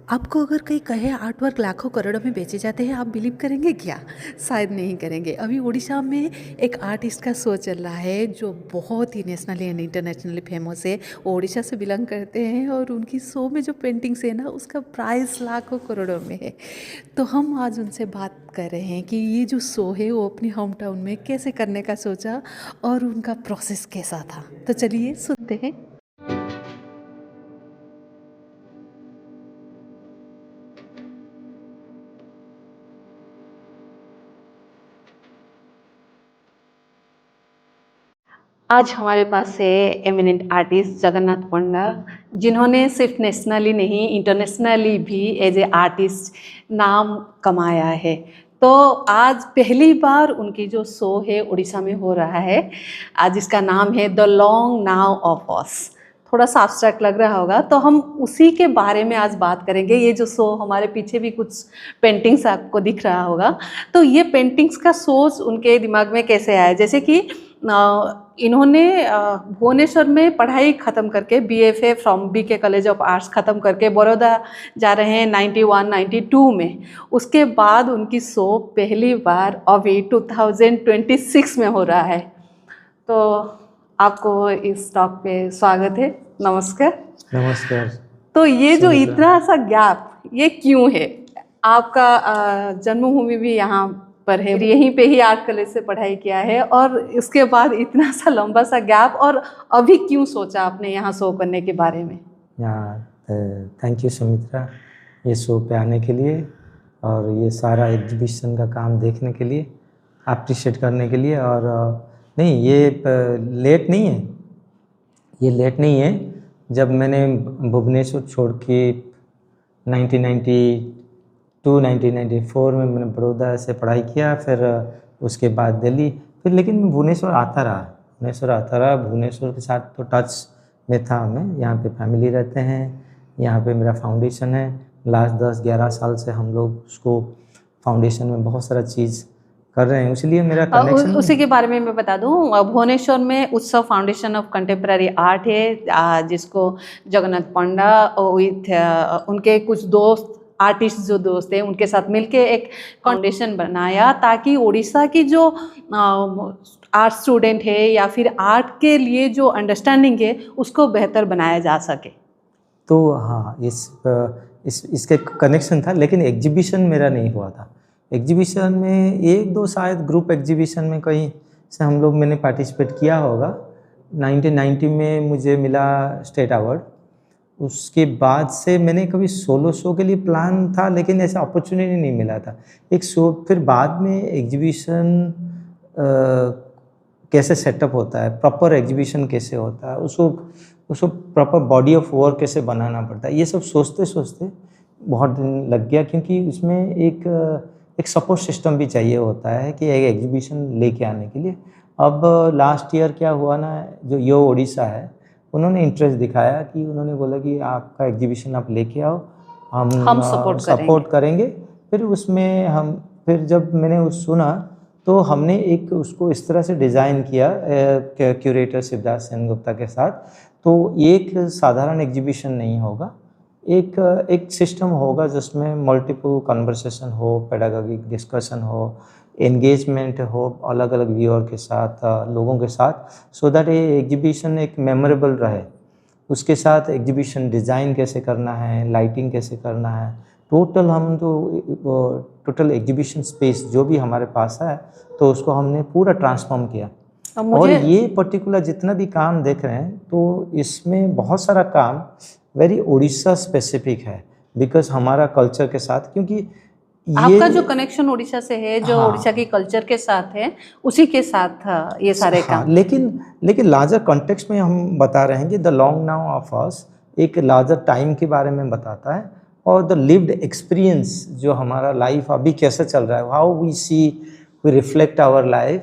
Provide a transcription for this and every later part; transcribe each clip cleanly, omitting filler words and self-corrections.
आपको अगर कोई कहे आर्ट वर्क लाखों करोड़ों में बेचे जाते हैं, आप बिलीव करेंगे क्या? शायद नहीं करेंगे। अभी उड़ीसा में एक आर्टिस्ट का शो चल रहा है जो बहुत ही नेशनली एंड इंटरनेशनली फेमस है। वो उड़ीसा से बिलोंग करते हैं और उनकी शो में जो पेंटिंग्स है ना, उसका प्राइस लाखों करोड़ों में है। तो हम आज उनसे बात कर रहे हैं कि ये जो शो है वो अपनी होम टाउन में कैसे करने का सोचा और उनका प्रोसेस कैसा था। तो चलिए सुनते हैं। आज हमारे पास है एमिनेंट आर्टिस्ट जगन्नाथ पंडा, जिन्होंने सिर्फ नेशनली नहीं इंटरनेशनली भी एज ए आर्टिस्ट नाम कमाया है। तो आज पहली बार उनकी जो शो है उड़ीसा में हो रहा है। आज इसका नाम है the long now of us. थोड़ा सा abstract लग रहा होगा, तो हम उसी के बारे में आज बात करेंगे। ये जो शो, हमारे पीछे भी कुछ पेंटिंग्स आपको दिख रहा होगा। तो ये पेंटिंग्स का सोच उनके दिमाग में कैसे आया? जैसे कि इन्होंने भुवनेश्वर में पढ़ाई ख़त्म करके BFA from BK college of arts ख़त्म करके बड़ौदा जा रहे हैं 91-92 में। उसके बाद उनकी शो पहली बार अभी 2026 में हो रहा है। तो आपको इस टॉक पे स्वागत है। नमस्कार। नमस्कार। तो ये जो सुमित्रा। इतना सा गैप ये क्यों है? आपका जन्मभूमि भी यहाँ पर है, यहीं पे ही आर्ट कॉलेज से पढ़ाई किया है, और इसके बाद इतना सा लंबा सा गैप, और अभी क्यों सोचा आपने यहाँ शो करने के बारे में? थैंक यू सुमित्रा, ये शो पे आने के लिए और ये सारा एग्जीबिशन का काम देखने के लिए, अप्रिशिएट करने के लिए। और नहीं, ये लेट नहीं है, ये लेट नहीं है। जब मैंने भुवनेश्वर छोड़ के 1994 में मैंने बड़ौदा से पढ़ाई किया, फिर उसके बाद दिल्ली, फिर लेकिन मैं भुवनेश्वर आता रहा। भुवनेश्वर के साथ तो टच में था मैं। यहाँ पे फैमिली रहते हैं, यहाँ पे मेरा फाउंडेशन है। लास्ट 10-11 साल से हम लोग उसको फाउंडेशन में बहुत सारा चीज़ कर रहे हैं, इसलिए मेरा कनेक्शन उसी के बारे में मैं बता दूं, भुवनेश्वर में उत्सव फाउंडेशन ऑफ कंटेम्प्रेरी आर्ट है, जिसको जगन्नाथ पंडा विथ उनके कुछ दोस्त आर्टिस्ट जो दोस्त हैं उनके साथ मिलके एक फाउंडेशन बनाया, ताकि उड़ीसा की जो आर्ट स्टूडेंट है या फिर आर्ट के लिए जो अंडरस्टैंडिंग है उसको बेहतर बनाया जा सके। तो हाँ, इसके कनेक्शन था, लेकिन एग्जीबिशन मेरा नहीं हुआ था। एग्जीबिशन में 1-2 शायद ग्रुप एग्जीबिशन में कहीं से हम लोग मैंने पार्टिसिपेट किया होगा। 1990 में मुझे मिला स्टेट अवार्ड। उसके बाद से मैंने कभी सोलो शो के लिए प्लान था, लेकिन ऐसा अपॉर्चुनिटी नहीं मिला था एक शो। फिर बाद में एग्जीबिशन कैसे सेटअप होता है, प्रॉपर एग्जीबिशन कैसे होता है, उसको प्रॉपर बॉडी ऑफ वर्क कैसे बनाना पड़ता है, ये सब सोचते सोचते बहुत दिन लग गया, क्योंकि उसमें एक सपोर्ट सिस्टम भी चाहिए होता है कि एक एग्जीबिशन लेके आने के लिए। अब लास्ट ईयर क्या हुआ ना, जो यो उड़ीसा है उन्होंने इंटरेस्ट दिखाया कि उन्होंने बोला कि आपका एग्जीबिशन आप लेके आओ, हम सपोर्ट करेंगे। फिर उसमें फिर जब मैंने सुना तो हमने एक उसको इस तरह से डिज़ाइन किया क्यूरेटर शिवदास सेनगुप्ता के साथ। तो एक साधारण एग्जीबिशन नहीं होगा, एक सिस्टम होगा जिसमें मल्टीपल कन्वर्सेशन हो, पेडागॉगिक डिस्कशन हो, एंगेजमेंट हो अलग अलग व्यूअर के साथ, लोगों के साथ, सो दैट ये एग्जीबिशन एक मेमोरेबल रहे। उसके साथ एग्जीबिशन डिज़ाइन कैसे करना है, लाइटिंग कैसे करना है, टोटल एग्जीबिशन स्पेस जो भी हमारे पास है, तो उसको हमने पूरा ट्रांसफॉर्म किया। और ये पर्टिकुलर जितना भी काम देख रहे हैं, तो इसमें बहुत सारा काम वेरी उड़ीसा स्पेसिफिक है, बिकॉज हमारा कल्चर के साथ, क्योंकि आपका जो कनेक्शन उड़ीसा से है, जो उड़ीसा की कल्चर के साथ है, उसी के साथ ये सारे काम। लेकिन लार्जर कॉन्टेक्स्ट में हम बता रहे हैं कि the long now of us एक लार्जर टाइम के बारे में बताता है, और द लिव्ड एक्सपीरियंस जो हमारा लाइफ अभी कैसे चल रहा है, how we reflect our life,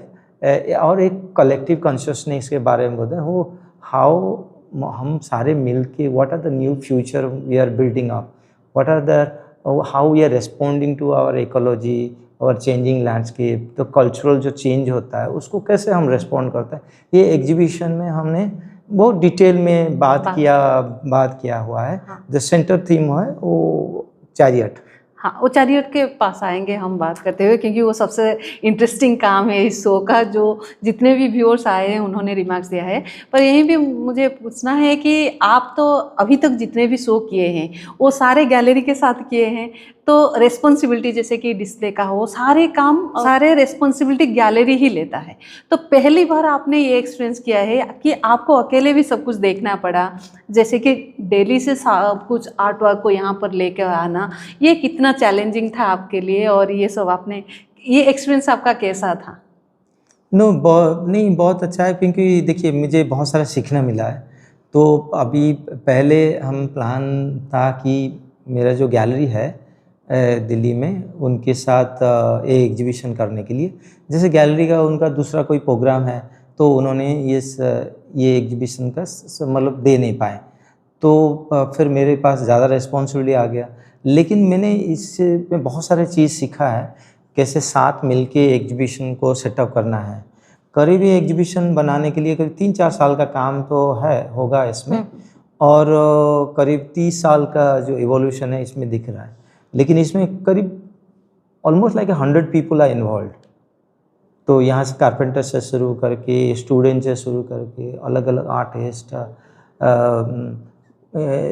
और एक कलेक्टिव कॉन्शियसनेस के बारे में बोलते हैं, वो हाउ हम सारे मिल के what are the new future we are building up, what are the how we are responding to our ecology, और चेंजिंग लैंडस्केप, तो कल्चरल जो चेंज होता है उसको कैसे हम रेस्पॉन्ड करते हैं। ये एग्जीबिशन में हमने बहुत डिटेल में बात किया हुआ है। द सेंटर थीम है वो चैरियट। हाँ, वो चैरियट के पास आएंगे हम बात करते हुए, क्योंकि वो सबसे इंटरेस्टिंग काम है इस शो का, जो जितने भी व्यूअर्स आए हैं उन्होंने रिमार्क्स दिया है। पर यहीं भी मुझे पूछना है कि आप तो अभी तक जितने भी शो किए हैं वो सारे गैलरी के साथ किए हैं, तो रिस्पॉन्सिबिलिटी जैसे कि डिस्प्ले का हो, सारे काम सारे रिस्पॉन्सिबिलिटी गैलरी ही लेता है। तो पहली बार आपने ये एक्सपीरियंस किया है कि आपको अकेले भी सब कुछ देखना पड़ा, जैसे कि डेली से सब कुछ आर्ट वर्क को यहाँ पर लेकर आना, ये कितना चैलेंजिंग था आपके लिए, और ये सब आपने, ये एक्सपीरियंस आपका कैसा था? नहीं, बहुत अच्छा है, क्योंकि देखिए मुझे बहुत सारा सीखना मिला है। तो अभी पहले हम प्लान था कि मेरा जो गैलरी है दिल्ली में, उनके साथ एक एग्जीबिशन करने के लिए, जैसे गैलरी का उनका दूसरा कोई प्रोग्राम है, तो उन्होंने ये एग्जीबिशन का मतलब दे नहीं पाए। तो फिर मेरे पास ज़्यादा रिस्पॉन्सिबिलिटी आ गया। लेकिन मैंने इससे में बहुत सारे चीज़ सीखा है, कैसे साथ मिलके एग्जीबिशन को सेटअप करना है। करीब ये एग्जीबिशन बनाने के लिए करीब 3-4 साल का काम तो होगा इसमें, और करीब 30 साल का जो इवोल्यूशन है इसमें दिख रहा है। लेकिन इसमें करीब almost like 100 people are involved. तो यहाँ से कारपेंटर से शुरू करके, स्टूडेंट से शुरू करके, अलग अलग आर्टिस्ट,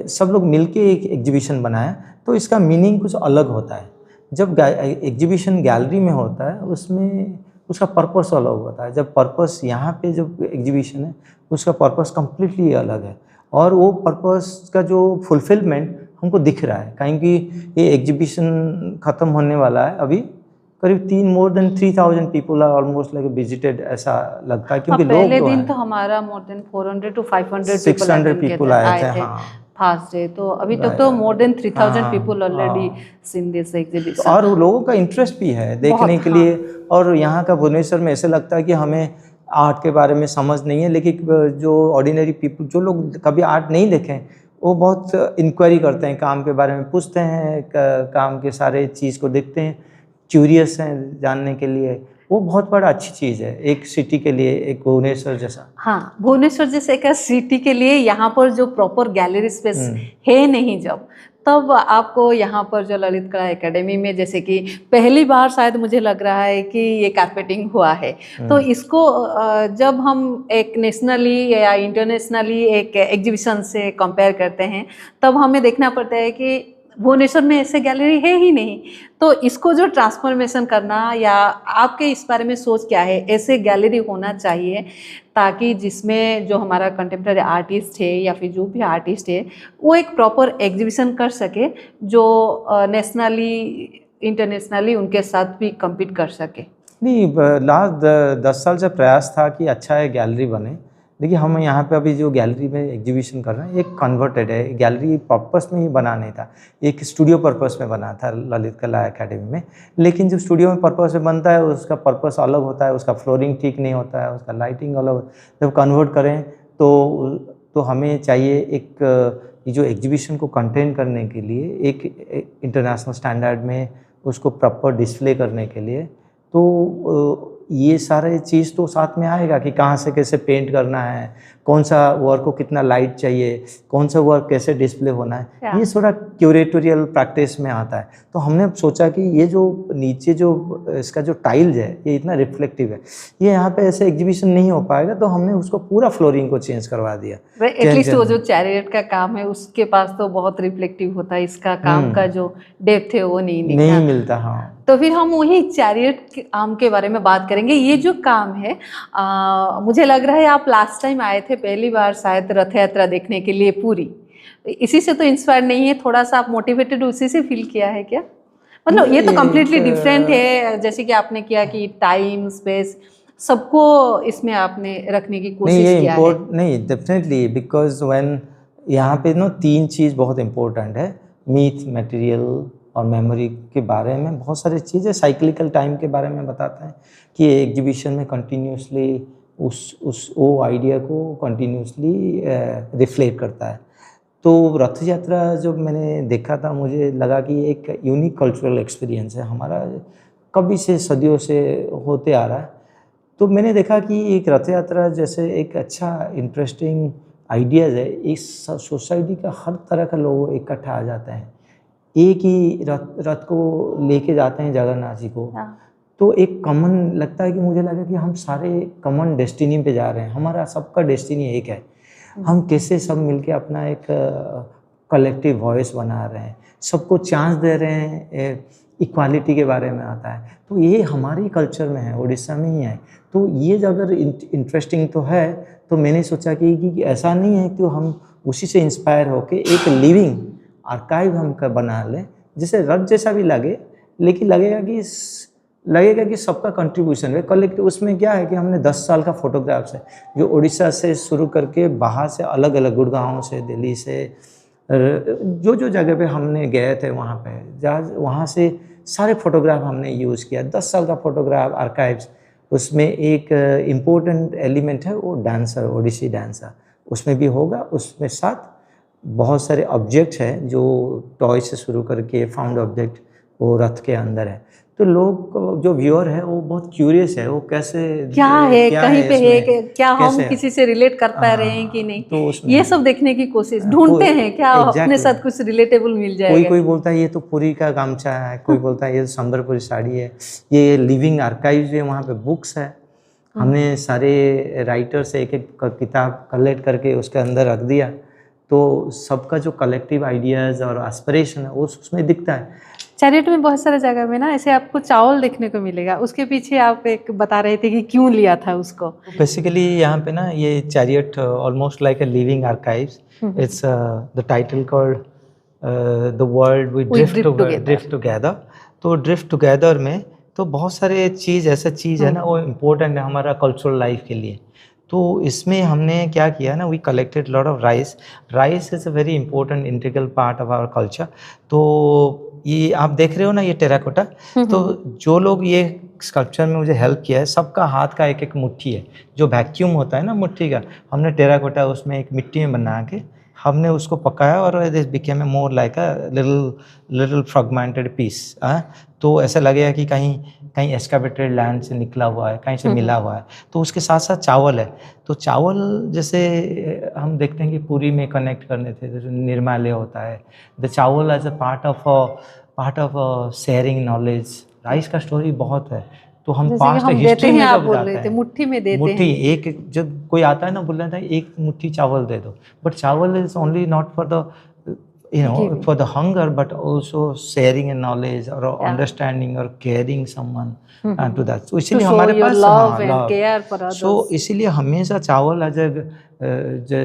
सब लोग मिलके एक एग्जीबिशन बनाया। तो इसका मीनिंग कुछ अलग होता है। जब एग्जीबिशन गैलरी में होता है उसमें उसका पर्पस अलग होता है। जब पर्पस यहाँ पे जो एग्जीबिशन है उसका पर्पस कम्प्लीटली अलग है, और वो पर्पस का जो फुलफिलमेंट हमको दिख रहा है, क्योंकि ये एग्जीबिशन ख़त्म होने वाला है अभी। करीब more than 3000 people are almost like visited, ऐसा लगता है, क्योंकि लोग पहले जो दिन हैं तो हमारा मोर देन 400 to 500 600 पीपल आए थे। हाँ, फर्स्ट डे, तो अभी तक तो मोर देन 3000 पीपल ऑलरेडी हाँ। Seen this exhibition. और लोगों का इंटरेस्ट भी है देखने के लिए। और यहाँ का भुवनेश्वर में ऐसे लगता है कि हमें आर्ट के बारे में समझ नहीं है, लेकिन जो ऑर्डिनरी पीपल, जो लोग कभी आर्ट नहीं देखें, वो बहुत इंक्वायरी करते हैं, काम के बारे में पूछते हैं, काम के सारे चीज़ को देखते हैं, क्यूरियस हैं जानने के लिए। वो बहुत बड़ा अच्छी चीज़ है एक सिटी के लिए, एक भुवनेश्वर जैसा। हाँ, भुवनेश्वर जैसे एक सिटी के लिए यहाँ पर जो प्रॉपर गैलरी स्पेस है नहीं, जब तब आपको यहाँ पर जो ललित कला एकेडमी में, जैसे कि पहली बार शायद मुझे लग रहा है कि ये कारपेटिंग हुआ है, तो इसको जब हम एक नेशनली या इंटरनेशनली एक एग्जीबिशन से कंपेयर करते हैं, तब हमें देखना पड़ता है कि भुवनेश्वर में ऐसे गैलरी है ही नहीं। तो इसको जो ट्रांसफॉर्मेशन करना, या आपके इस बारे में सोच क्या है, ऐसे गैलरी होना चाहिए ताकि जिसमें जो हमारा कंटेम्प्रेरी आर्टिस्ट है या फिर जो भी आर्टिस्ट है वो एक प्रॉपर एग्जीबिशन कर सके, जो नेशनली इंटरनेशनली उनके साथ भी compete कर सके। नहीं, लास्ट 10 साल से प्रयास था कि अच्छा है गैलरी बने। देखिए हम यहाँ पे अभी जो गैलरी में एग्जीबिशन कर रहे हैं, एक कन्वर्टेड है। गैलरी पर्पस में ही बना नहीं था, एक स्टूडियो पर्पस में बना था ललित कला एकेडमी में। लेकिन जब स्टूडियो में पर्पस में बनता है उसका पर्पस अलग होता है, उसका फ्लोरिंग ठीक नहीं होता है, उसका लाइटिंग अलग। जब कन्वर्ट करें तो हमें चाहिए एक जो एग्जीबिशन को कंटेन करने के लिए एक इंटरनेशनल स्टैंडर्ड में उसको प्रॉपर डिस्प्ले करने के लिए, तो ये सारे चीज़ तो साथ में आएगा कि कहाँ से कैसे पेंट करना है, कौन सा वर्क को कितना लाइट चाहिए, कौन सा वर्क कैसे डिस्प्ले होना है, ये थोड़ा क्यूरेटोरियल प्रैक्टिस में आता है। तो हमने सोचा कि ये जो नीचे जो इसका जो टाइल्स है ये इतना रिफ्लेक्टिव है, ये यहाँ पे ऐसे एग्जीबिशन नहीं हो पाएगा, तो हमने उसको पूरा फ्लोरिंग को चेंज करवा दिया। एटलीस्ट वो जो चैरियट का काम है उसके पास तो बहुत रिफ्लेक्टिव होता है, इसका काम का जो डेप्थ है वो नहीं मिलता। हाँ, तो फिर हम वही चैरियट के काम के बारे में बात करेंगे। ये जो काम है, मुझे लग रहा है आप लास्ट टाइम आए थे पहली बार शायद रथ यात्रा देखने के लिए पूरी, इसी से तो इंस्पायर नहीं है, थोड़ा सा आप मोटिवेटेड उसी से फील किया है क्या? मतलब ये तो कम्प्लीटली डिफरेंट है, जैसे कि आपने किया कि टाइम स्पेस सबको इसमें आपने रखने की कोशिश किया है। नहीं, डेफिनेटली, बिकॉज व्हेन यहाँ पे 3 चीज़ बहुत इम्पोर्टेंट है, मीथ, मटेरियल और मेमोरी के बारे में बहुत सारी चीज़ें। साइक्लिकल टाइम के बारे में बताता है कि एग्जीबिशन में कंटिन्यूसली वो आइडिया को कंटिन्यूसली रिफ्लेक्ट करता है। तो रथ यात्रा जब मैंने देखा था, मुझे लगा कि एक यूनिक कल्चरल एक्सपीरियंस है हमारा, कभी से सदियों से होते आ रहा है। तो मैंने देखा कि एक रथ यात्रा जैसे एक अच्छा इंटरेस्टिंग आइडियाज़ है, इस सोसाइटी का हर तरह का लोग इकट्ठा आ जाते हैं, एक ही रथ को लेके जाते हैं जगन्नाथ जी को, हाँ। तो एक कॉमन लगता है कि मुझे लगा कि हम सारे कॉमन डेस्टिनी पे जा रहे हैं, हमारा सबका डेस्टिनी एक है। हम कैसे सब मिलके अपना एक कलेक्टिव वॉइस बना रहे हैं, सबको चांस दे रहे हैं, इक्वालिटी के बारे में आता है। तो ये हमारी कल्चर में है, उड़ीसा में ही है। तो ये अगर इंटरेस्टिंग तो है, तो मैंने सोचा कि ऐसा नहीं है कि हम उसी से इंस्पायर होके एक लिविंग आर्काइव हम बना लें, जिसे रथ जैसा भी लगे, लेकिन लगेगा कि सबका कंट्रीब्यूशन है कलेक्टिव। उसमें क्या है कि हमने 10 साल का फोटोग्राफ्स है जो उड़ीसा से शुरू करके बाहर से अलग अलग गुड़गांव से, दिल्ली से, जो जगह पे हमने गए थे वहाँ पे, वहाँ से सारे फोटोग्राफ हमने यूज़ किया। 10 साल का फोटोग्राफ आर्काइव्स। उसमें एक इम्पोर्टेंट एलिमेंट है वो डांसर, ओडिसी डांसर उसमें भी होगा। उसमें साथ बहुत सारे ऑब्जेक्ट हैं जो टॉय से शुरू करके फाउंड ऑब्जेक्ट वो रथ के अंदर है। तो लोग जो व्यूअर है वो बहुत क्यूरियस है, वो कैसे क्या है, कहीं पे है इसमें, क्या हम कैसे किसी से रिलेट कर पा रहे हैं हाँ, कि नहीं, तो उसमें ये सब देखने की कोशिश ढूंढते हैं क्या अपने एग्जैक्टली साथ कुछ रिलेटेबल मिल जाएगा। कोई बोलता है ये तो पुरी का गामछा है, कोई बोलता है ये तो संबलपुरी साड़ी है, ये लिविंग आर्काइव्स है, वहाँ पे बुक्स है। हमने सारे राइटर से एक एक किताब कलेक्ट करके उसके अंदर रख दिया, तो सबका जो कलेक्टिव आइडियाज़ और एस्पिरेशन है वो उसमें दिखता है। चैरियट में बहुत सारे जगह में ना ऐसे आपको चावल देखने को मिलेगा, उसके पीछे आप एक बता रहे थे कि क्यों लिया था उसको। बेसिकली यहाँ पे ना ये chariot almost like a living archives. It's the title called the world we drift together. तो ड्रिफ्ट टुगेदर में तो बहुत सारे ऐसा चीज़ है ना वो इम्पोर्टेंट है हमारा कल्चरल लाइफ के लिए। तो इसमें हमने क्या किया ना, we collected lot of rice is a very important integral part of our culture. तो ये आप देख रहे हो ना ये टेराकोटा, तो जो लोग ये स्कल्पचर में मुझे हेल्प किया है सबका हाथ का एक एक मुट्ठी है, जो वैक्यूम होता है ना मुट्ठी का, हमने टेराकोटा उसमें एक मिट्टी में बना के हमने उसको पकाया और this became a more like a little fragmented piece. तो ऐसा लगेगा कि कहीं एस्कावेटेड लैंड से निकला हुआ है, कहीं से मिला हुआ है। तो उसके साथ साथ चावल है, तो चावल जैसे हम देखते हैं कि पूरी में कनेक्ट करने थे, जैसे निर्माल्य होता है, the chawal as a part of sharing knowledge. Rice का स्टोरी बहुत है, तो हम पास्ट हिस्ट्री में जब जाते हैं मुट्ठी में देते मुट्ठी हैं। एक जब कोई आता है ना बोल रहा था एक मुट्ठी चावल दे दो, बट चावल is only not for the for the hunger, but also sharing a knowledge or understanding or caring someone to that. So इसीलिए हमारे पास love. So इसीलिए हमेशा चावल एज जो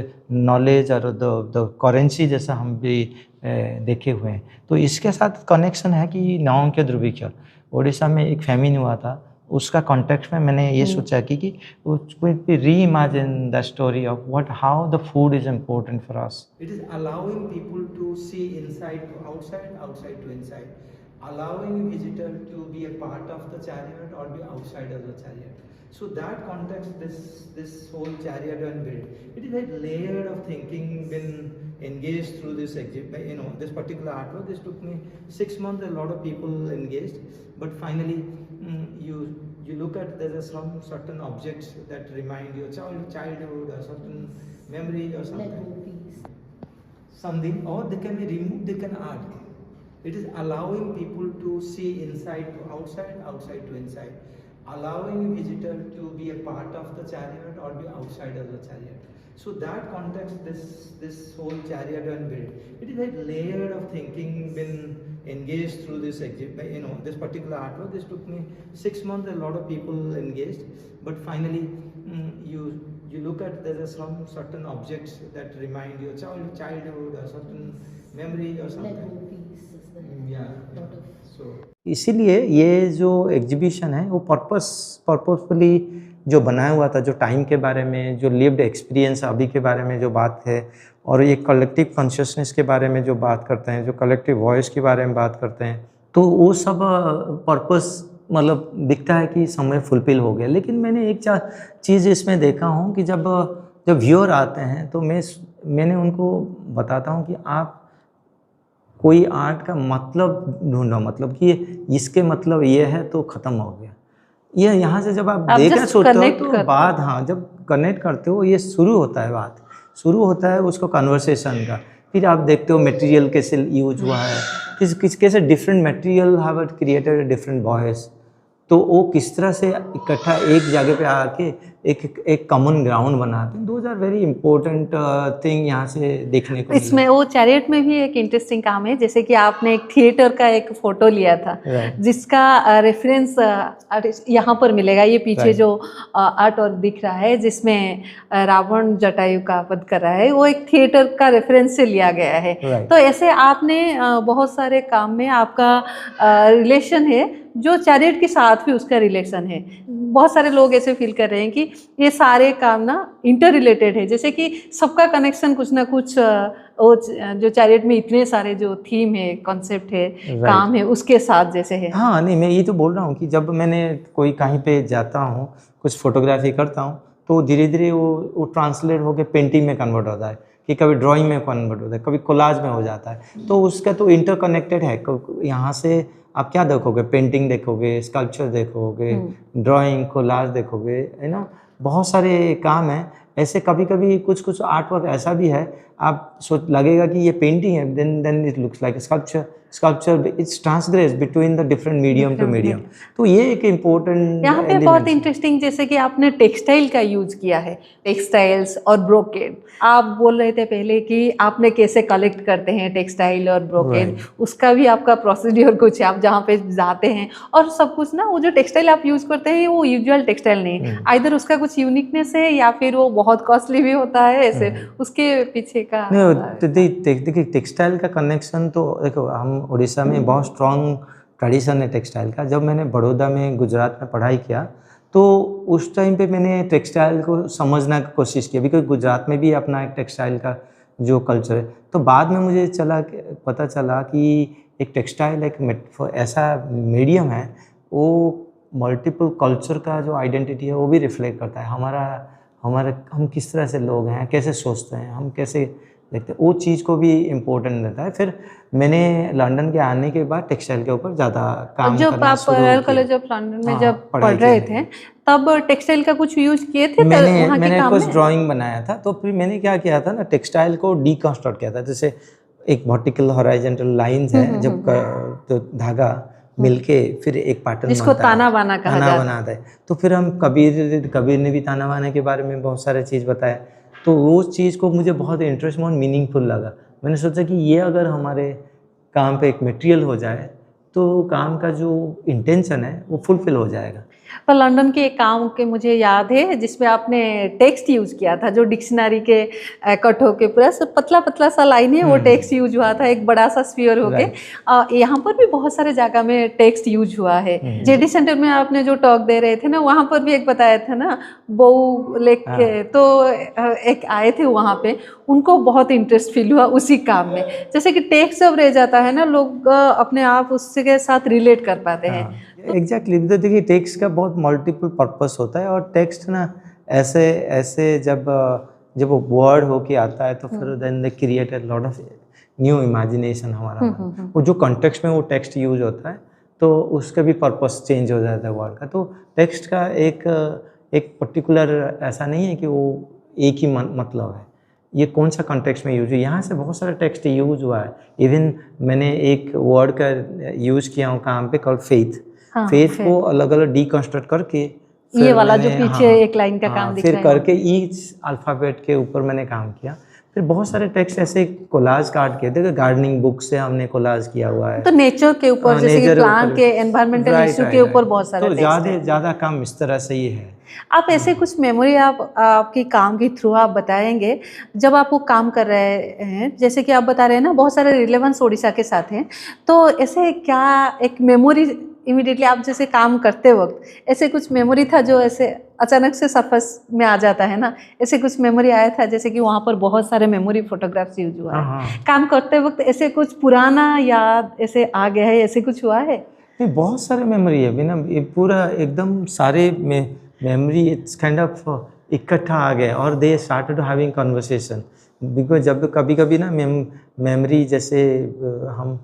नॉलेज और द करेंसी जैसा हम भी देखे हुए हैं। तो इसके साथ कनेक्शन है कि नाव के ध्रुवीकरण, उड़ीसा में एक फेमिन हुआ था, उसका कॉन्टेक्स्ट में मैंने ये सोचा कि reimagine the story of what how the food is important for us. It is allowing people to see inside to outside, outside to inside, allowing visitor to be a part of the chariot or be outside of the chariot. So that context, this whole chariot and build, it is a layer of thinking been engaged through this this particular artwork. This took me 6 months, a lot of people engaged, but finally you look at there are some certain objects that remind you of childhood or certain memory or something, or they can be removed, they can add. It is allowing people to see inside to outside, outside to inside, allowing visitor to be a part of the chariot or be outside of the chariot. So that context, this whole chariot and build, it is a layer of thinking been engaged through this this particular artwork. This took me 6 months, a lot of people engaged, but finally you look at there are some certain objects that remind you of childhood or certain memory or something. इसीलिए ये जो exhibition है वो purposefully जो बनाया हुआ था, जो टाइम के बारे में, जो लिव्ड एक्सपीरियंस अभी के बारे में जो बात है, और ये कलेक्टिव कॉन्शियसनेस के बारे में जो बात करते हैं, जो कलेक्टिव वॉइस के बारे में बात करते हैं, तो वो सब पर्पस मतलब दिखता है कि समय फुलफिल हो गया। लेकिन मैंने एक चीज़ इसमें देखा हूँ कि जब व्यूअर आते हैं तो मैंने उनको बताता हूँ कि आप कोई आर्ट का मतलब ढूंढो, मतलब कि इसके मतलब ये है तो ख़त्म हो गया। ये यहाँ से जब आप देखना सोचते हो तो बात, हाँ, जब कनेक्ट करते हो ये शुरू होता है, बात शुरू होता है उसको कन्वर्सेशन का, फिर आप देखते हो मटेरियल कैसे यूज हुआ है, कैसे different material have created a different voice, तो वो किस तरह से इकट्ठा एक जगह पे आके एक कॉमन ग्राउंड बनाते हैं। Those are very important thing यहाँ से देखने को मिला। इसमें वो चैरियट में भी एक इंटरेस्टिंग काम है, जैसे कि आपने एक थिएटर का एक फोटो लिया था, Right. जिसका रेफरेंस यहाँ पर मिलेगा। ये पीछे Right. जो आर्ट और दिख रहा है जिसमें रावण जटायु का वध कर रहा है, वो एक थिएटर का रेफरेंस से लिया गया है। Right. तो ऐसे आपने बहुत सारे काम में आपका रिलेशन है जो चैरियट के साथ भी उसका रिलेशन है। बहुत सारे लोग ऐसे फील कर रहे हैं कि ये सारे काम ना इंटर रिलेटेड है, जैसे कि सबका कनेक्शन कुछ ना कुछ वो जो चैरियट में इतने सारे जो थीम है, कॉन्सेप्ट है, काम है, उसके साथ जैसे है। हाँ नहीं, मैं ये तो बोल रहा हूँ कि जब मैंने कोई कहीं पे जाता हूँ, कुछ फोटोग्राफी करता हूँ, तो धीरे धीरे वो ट्रांसलेट होकर पेंटिंग में कन्वर्ट होता है, कि कभी ड्राइंग में कन्वर्ट होता है, कभी कोलाज में हो जाता है। तो उसका तो इंटरकनेक्टेड है। यहाँ से आप क्या देखोगे, पेंटिंग देखोगे, स्कल्पचर देखोगे, ड्राइंग, कोलाज देखोगे, है ना, बहुत सारे काम हैं ऐसे। कभी कभी कुछ आर्ट वर्क ऐसा भी है, आप सोच लगेगा कि ये पेंटिंग है, then it looks like sculpture it's transgress between the different medium to medium. तो ये एक इम्पोर्टेंट यहाँ पे बहुत इंटरेस्टिंग, जैसे कि आपने टेक्सटाइल का यूज किया है, टेक्सटाइल्स और ब्रोकेड। आप बोल रहे थे पहले कि आपने कैसे कलेक्ट करते हैं टेक्सटाइल और ब्रोकेड, उसका भी आपका प्रोसीड्योर कुछ है, आप जहाँ पे जाते हैं और सब कुछ ना, वो जो टेक्सटाइल आप यूज करते हैं वो यूजुअल टेक्सटाइल नहीं है, आइदर उसका कुछ यूनिकनेस है या फिर वो बहुत कॉस्टली भी होता है, ऐसे उसके पीछे का। देखिए टेक्सटाइल का कनेक्शन तो देखो, हम उड़ीसा में बहुत स्ट्रॉन्ग ट्रेडिशन है टेक्सटाइल का। जब मैंने बड़ौदा में, गुजरात में पढ़ाई किया, तो उस टाइम पे मैंने टेक्सटाइल को समझने की कोशिश की, बिकॉज गुजरात में भी अपना एक टेक्सटाइल का जो कल्चर है। तो बाद में मुझे पता चला कि एक टेक्सटाइल एक ऐसा मीडियम है, वो मल्टीपल कल्चर का जो आइडेंटिटी है वो भी रिफ्लेक्ट करता है। हम किस तरह से लोग हैं, कैसे सोचते हैं, हम कैसे देखते हैं, वो चीज़ को भी इम्पोर्टेंट रहता है। फिर मैंने लंदन के आने के बाद टेक्सटाइल के ऊपर ज़्यादा काम जब करना आप शुरू किया। रॉयल कॉलेज ऑफ लंदन में हाँ, जब पढ़ाई पढ़ रहे किया थे, तब टेक्सटाइल का कुछ यूज किए थे वहाँ के मैंने काम कुछ में? ड्राइंग बनाया था। तो फिर मैंने क्या किया था ना, टेक्सटाइल को डीकंस्ट्रक्ट किया था। जैसे एक वर्टिकल हॉरिजॉन्टल लाइंस है, जब तो धागा मिलके फिर एक पैटर्न जिसको ताना बाना कहा जाता है। बनाता है। तो फिर हम कबीर ने भी ताना बाना के बारे में बहुत सारे चीज़ बताया। तो वो चीज़ को मुझे बहुत इंटरेस्ट, बहुत मीनिंगफुल लगा। मैंने सोचा कि ये अगर हमारे काम पे एक मटेरियल हो जाए, तो काम का जो इंटेंशन है वो फुलफिल हो जाएगा। पर लंदन के एक काम के मुझे याद है जिसमें आपने टेक्स्ट यूज किया था, जो डिक्शनरी के कट होके पूरा पतला पतला सा लाइन है, वो टेक्स्ट यूज हुआ था, एक बड़ा सा स्फीयर होके। यहाँ पर भी बहुत सारे जगह में टेक्स्ट यूज हुआ है। जेडी सेंटर में आपने जो टॉक दे रहे थे ना, वहाँ पर भी एक बताया था ना, बो लेक के, तो एक आए थे वहाँ पे, उनको बहुत इंटरेस्ट फील हुआ उसी काम में। जैसे कि टेक्स्ट जब रह जाता है ना, लोग अपने आप उससे के साथ रिलेट कर पाते हैं। एग्जैक्टली। तो देखिए टेक्स्ट का बहुत मल्टीपल पर्पस होता है, और टेक्स्ट ना ऐसे जब वो वर्ड होके आता है, तो फिर then they create a lot of new imagination हमारा। वो जो कॉन्टेक्स्ट में वो टेक्स्ट यूज होता है, तो उसका भी पर्पस चेंज हो जाता है वर्ड का। तो टेक्स्ट का एक पर्टिकुलर ऐसा नहीं है कि वो एक ही मतलब है, ये कौन सा कॉन्टेक्स्ट में यूज है। यहाँ से बहुत सारा टेक्स्ट यूज हुआ है। इवन मैंने एक वर्ड का यूज किया हूँ काम पे, कॉल्ड फेथ। फेथ को अलग अलग डीकंस्ट्रक्ट करके, ये वाला जो पीछे एक लाइन का काम दिख रहा है, फिर करके ईच अल्फ़ाबेट के ऊपर मैंने काम किया। फिर बहुत सारे टेक्स्ट ऐसे कोलाज काट के, देखो गार्डनिंग बुक से हमने कोलाज किया हुआ है, तो नेचर के ऊपर, जैसे कि प्लांट के, एनवायरमेंटल इशू के ऊपर बहुत सारे टेक्स्ट हैं। तो ज़्यादा काम इस तरह से ही है। आप ऐसे कुछ मेमोरी आपकी काम की थ्रू आप बताएंगे जब आप वो काम कर रहे हैं, जैसे कि आप बता रहे हैं ना, बहुत सारे रिलेवेंस उड़ीसा के साथ हैं, तो ऐसे क्या एक मेमोरी इमीडिएटली आप जैसे काम करते वक्त ऐसे कुछ मेमोरी था जो ऐसे अचानक से सरफेस में आ जाता है ना, ऐसे कुछ मेमोरी आया था? जैसे कि वहाँ पर बहुत सारे मेमोरी फोटोग्राफ्स यूज हुआ है काम करते वक्त, ऐसे कुछ पुराना याद ऐसे आ गया है, ऐसे कुछ हुआ है? नहीं, बहुत सारे मेमोरी है बिना, ये पूरा एकदम सारे मेमोरी इट्स काइंड ऑफ इकट्ठा आ गए, और they started having conversation. Because जब कभी ना मेमोरी जैसे हम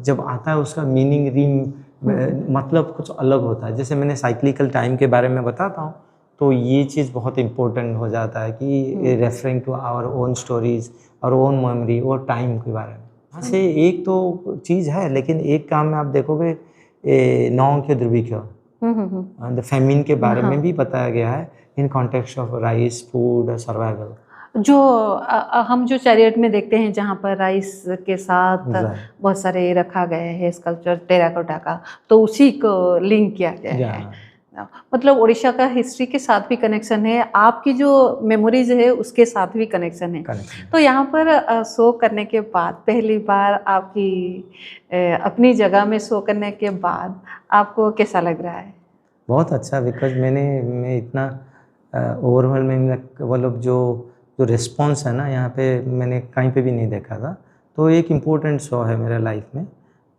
जब आता है, उसका मीनिंग मतलब कुछ अलग होता है। जैसे मैंने साइक्लिकल टाइम के बारे में बताता हूँ, तो ये चीज़ बहुत इम्पोर्टेंट हो जाता है कि referring to our own stories और ओन मेमोरी और टाइम के बारे में। हाँ से एक तो चीज़ है, लेकिन एक काम में आप देखोगे नौंग दुर्भिक्ष द फेमिन के बारे में भी बताया गया है in context of rice food survival. जो हम जो चैरियट में देखते हैं जहाँ पर राइस के साथ बहुत सारे रखा गया है स्कल्पचर टेराकोटा का, तो उसी को लिंक किया गया है। मतलब उड़ीसा का हिस्ट्री के साथ भी कनेक्शन है, आपकी जो मेमोरीज है उसके साथ भी कनेक्शन है। तो यहाँ पर शो करने के बाद पहली बार आपकी अपनी जगह में शो करने के बाद आपको कैसा लग रहा है? बहुत अच्छा, बिकॉज मैं इतना ओवरवेलमिंग मतलब जो रिस्पॉन्स है ना यहाँ पे मैंने कहीं पे भी नहीं देखा था। तो एक इम्पोर्टेंट शो है मेरे लाइफ में,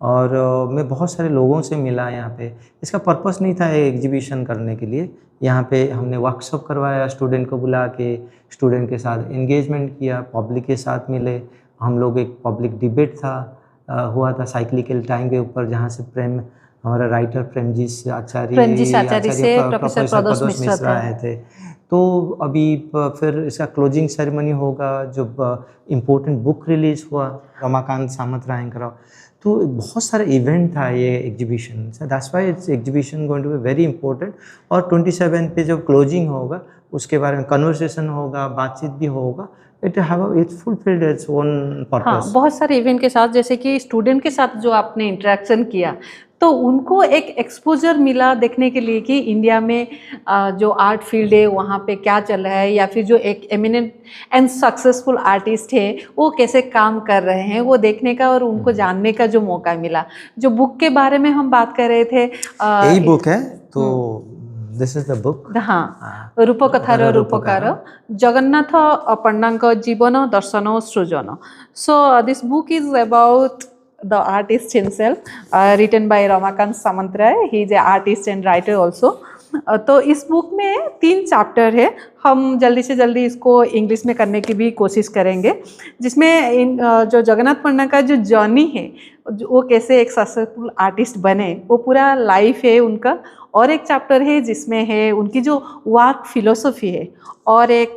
और मैं बहुत सारे लोगों से मिला यहाँ पे। इसका पर्पस नहीं था एग्जीबिशन करने के लिए, यहाँ पे हमने वर्कशॉप करवाया, स्टूडेंट को बुला के स्टूडेंट के साथ एंगेजमेंट किया, पब्लिक के साथ मिले हम लोग। एक पब्लिक डिबेट था हुआ था साइक्लिकल टाइम के ऊपर, जहाँ से हमारा राइटर प्रेमजीत आचार्य से प्रोफेसर प्रदोष मिश्रा आए थे। तो अभी फिर इसका क्लोजिंग सेरेमनी होगा, जब इम्पोर्टेंट बुक रिलीज़ हुआ रमाकांत सामंतरायकर। तो बहुत सारे इवेंट था ये exhibition, that's why it's exhibition going to be very important. और 27 पे जब क्लोजिंग होगा उसके बारे में कन्वर्सेशन होगा, बातचीत भी होगा। It's fulfilled its own purpose. हाँ, बहुत सारे इवेंट के साथ, जैसे कि स्टूडेंट के साथ जो आपने इंटरेक्शन किया, तो उनको एक एक्सपोजर मिला देखने के लिए कि इंडिया में जो आर्ट फील्ड है वहाँ पे क्या चल रहा है, या फिर जो एक एमिनेंट एंड सक्सेसफुल आर्टिस्ट है वो कैसे काम कर रहे हैं, वो देखने का और उनको जानने का जो मौका मिला। जो बुक के बारे में हम बात कर रहे थे, यही बुक है, तो दिस इज द बुक। हाँ, रूपकथार रूपकार जगन्नाथ पण्डांक जीवन दर्शन सृजन। So this book is about the artist himself, written by Ramakant Samantray. He is a artist and writer also. तो इस बुक में 3 चैप्टर है, हम जल्दी से जल्दी इसको इंग्लिश में करने की भी कोशिश करेंगे, जिसमें जो जगन्नाथ पन्ना का जो जर्नी है, वो कैसे एक सक्सेसफुल आर्टिस्ट बने, वो पूरा लाइफ है उनका। और एक चैप्टर है जिसमें है उनकी जो वर्क फिलोसफी है, और एक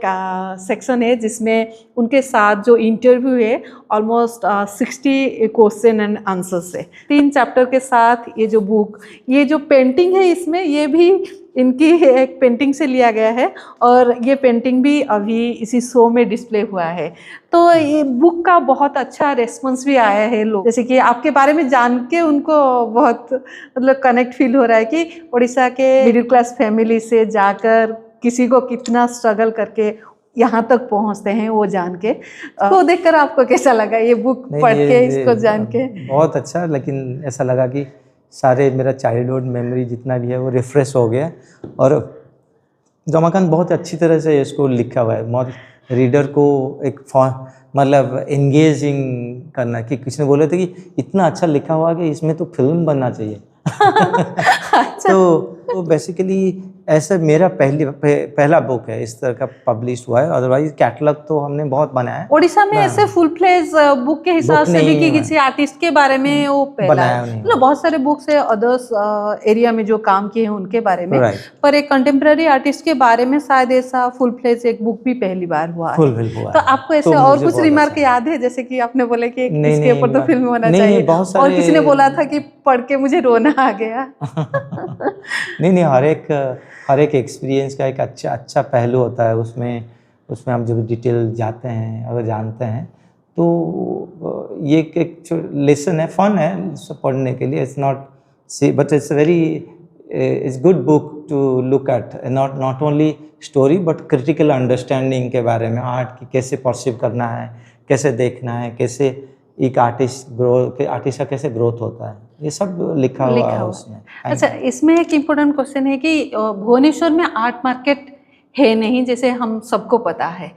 सेक्शन है जिसमें उनके साथ जो इंटरव्यू है ऑलमोस्ट 60 क्वेश्चन एंड आंसर्स है। 3 चैप्टर के साथ ये जो बुक, ये जो पेंटिंग है इसमें, ये भी इनकी एक पेंटिंग से लिया गया है, और ये पेंटिंग भी अभी इसी शो में डिस्प्ले हुआ है। तो ये बुक का बहुत अच्छा रेस्पॉन्स भी आया है। लोग जैसे कि आपके बारे में जान के उनको बहुत मतलब कनेक्ट फील हो रहा है कि उड़ीसा के मिडिल क्लास फैमिली से जाकर किसी को कितना स्ट्रगल करके यहाँ तक पहुँचते हैं, वो जान के। तो देखकर आपको कैसा लगा ये बुक पढ़ के, इसको जान के? बहुत अच्छा, लेकिन ऐसा लगा कि सारे मेरा चाइल्डहुड मेमोरी जितना भी है वो रिफ्रेश हो गया। और रमाकांत बहुत अच्छी तरह से इसको लिखा हुआ है, रीडर को एक मतलब एंगेजिंग करना, कि किसी ने बोले थे कि इतना अच्छा लिखा हुआ कि इसमें तो फिल्म बनना चाहिए। अच्छा। तो बेसिकली ऐसा मेरा पहला बुक है इस तरह का पब्लिश हुआ है। अदरवाइज कैटलॉग तो हमने बहुत बनाया है ओडिशा में, ऐसे फुल फ्लेज बुक के हिसाब से भी कि किसी आर्टिस्ट के बारे में वो पहला है। मतलब बहुत सारे बुक्स है अदर्स एरिया में जो काम किए हैं उनके बारे में, पर एक कंटेम्प्रेरी आर्टिस्ट के बारे में शायद ऐसा फुल फ्लेज एक बुक भी पहली बार हुआ है। तो आपको ऐसे और कुछ रिमार्क याद है, जैसे कि आपने बोला कि इसके ऊपर तो फिल्म होना चाहिए, और किसी ने बोला था कि पढ़ के मुझे रोना आ गया? नहीं, हर एक एक्सपीरियंस का एक अच्छा पहलू होता है। उसमें हम जब डिटेल जाते हैं, अगर जानते हैं, तो ये एक लेसन है, फन है पढ़ने के लिए। It's not but it's very it's good book to look at, not only story but critical understanding के बारे में, आर्ट की कैसे परसीव करना है, कैसे देखना है, कैसे एक आर्टिस्ट का कैसे ग्रोथ होता है, ये सब लिखा हुआ है उसमें। अच्छा, इसमें एक इम्पोर्टेंट क्वेश्चन है कि भुवनेश्वर में आर्ट मार्केट है नहीं, जैसे हम सबको पता है,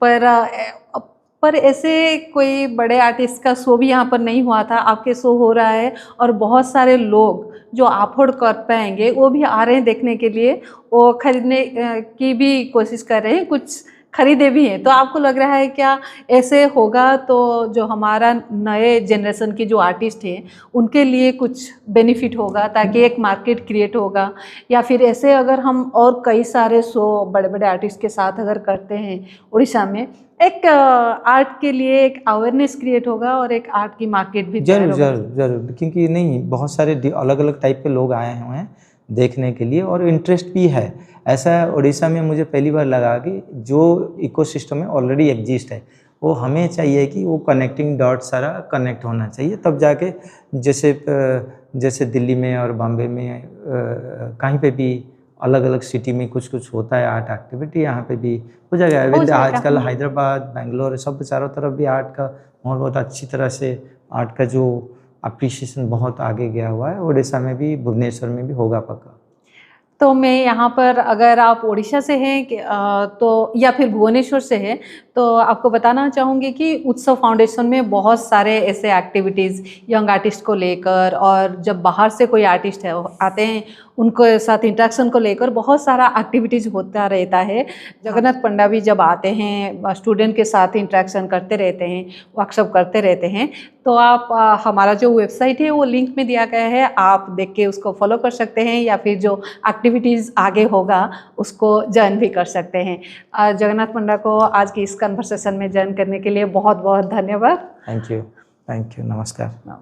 पर ऐसे कोई बड़े आर्टिस्ट का शो भी यहाँ पर नहीं हुआ था। आपके शो हो रहा है, और बहुत सारे लोग जो अफोर्ड कर पाएंगे वो भी आ रहे हैं देखने के लिए, वो खरीदने की भी कोशिश कर रहे हैं। कुछ खरीदे भी हैं। तो आपको लग रहा है क्या ऐसे होगा तो जो हमारा नए जनरेशन की जो आर्टिस्ट हैं उनके लिए कुछ बेनिफिट होगा, ताकि एक मार्केट क्रिएट होगा, या फिर ऐसे अगर हम और कई सारे शो बड़े बड़े आर्टिस्ट के साथ अगर करते हैं उड़ीसा में, एक आर्ट के लिए एक अवेयरनेस क्रिएट होगा और एक आर्ट की मार्केट भी तैयार जरूर होगा। जरूर जरूर, क्योंकि नहीं बहुत सारे अलग अलग टाइप के लोग आए हुए हैं देखने के लिए और इंटरेस्ट भी है। ऐसा उड़ीसा में मुझे पहली बार लगा कि जो इकोसिस्टम में ऑलरेडी एग्जिस्ट है वो हमें चाहिए कि वो कनेक्टिंग डॉट सारा कनेक्ट होना चाहिए, तब जाके जैसे दिल्ली में और बॉम्बे में कहीं पे भी अलग अलग सिटी में कुछ कुछ होता है आर्ट एक्टिविटी, यहाँ पे भी हो जाएगा। हो जाएगा। आजकल हैदराबाद बेंगलोर सब चारों तरफ भी आर्ट का माहौल बहुत अच्छी तरह से, आर्ट का जो अप्रिशिएशन बहुत आगे गया हुआ है। उड़ीसा में भी, भुवनेश्वर में भी होगा पक्का। तो मैं यहाँ पर, अगर आप उड़ीसा से हैं तो या फिर भुवनेश्वर से हैं, तो आपको बताना चाहूँगी कि उत्सव फाउंडेशन में बहुत सारे ऐसे एक्टिविटीज़ यंग आर्टिस्ट को लेकर, और जब बाहर से कोई आर्टिस्ट है आते हैं उनके साथ इंटरेक्शन को लेकर बहुत सारा एक्टिविटीज़ होता रहता है। जगन्नाथ पंडा भी जब आते हैं स्टूडेंट के साथ इंटरेक्शन करते रहते हैं, वर्कशॉप करते रहते हैं। तो आप हमारा जो वेबसाइट है वो लिंक में दिया गया है, आप देख के उसको फॉलो कर सकते हैं, या फिर जो एक्टिविटीज़ आगे होगा उसको ज्वाइन भी कर सकते हैं। जगन्नाथ पंडा को आज की इस कन्वर्सेशन में ज्वाइन करने के लिए बहुत बहुत धन्यवाद। थैंक यू, नमस्कार।